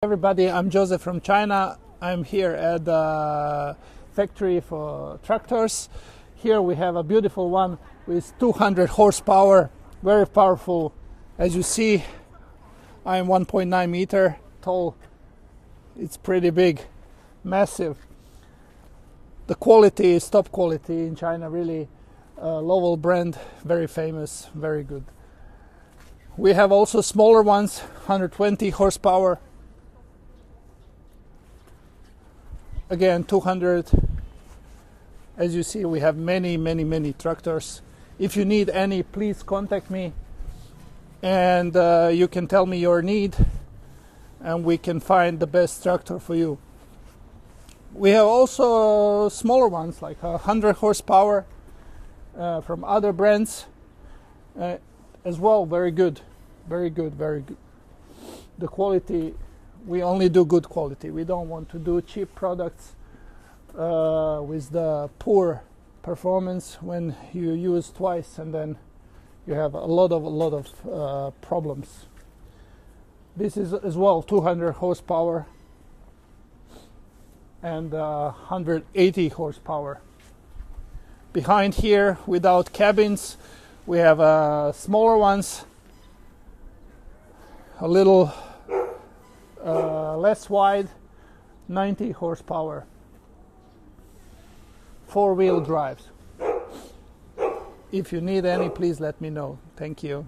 Everybody, I'm Joseph from China. I'm here at the factory for tractors. Here we have a beautiful one with 200 horsepower, very powerful. As you see, I'm 1.9 meter tall. It's pretty big, massive. The quality is top quality in China, really. Lowell brand, very famous, very good. We have also smaller ones, 120 horsepower. Again, 200. As you see, we have many tractors. If you need any, please contact me, and you can tell me your need, and we can find the best tractor for you. We have also smaller ones, like 100 horsepower from other brands as well. Very good. The quality, we only do good quality. We don't want to do cheap products with the poor performance when you use twice, and then you have a lot of problems. This is as well 200 horsepower and 180 horsepower. Behind here, without cabins, we have smaller ones, a little less wide, 90 horsepower, 4-wheel drives. If you need any, please let me know. Thank you.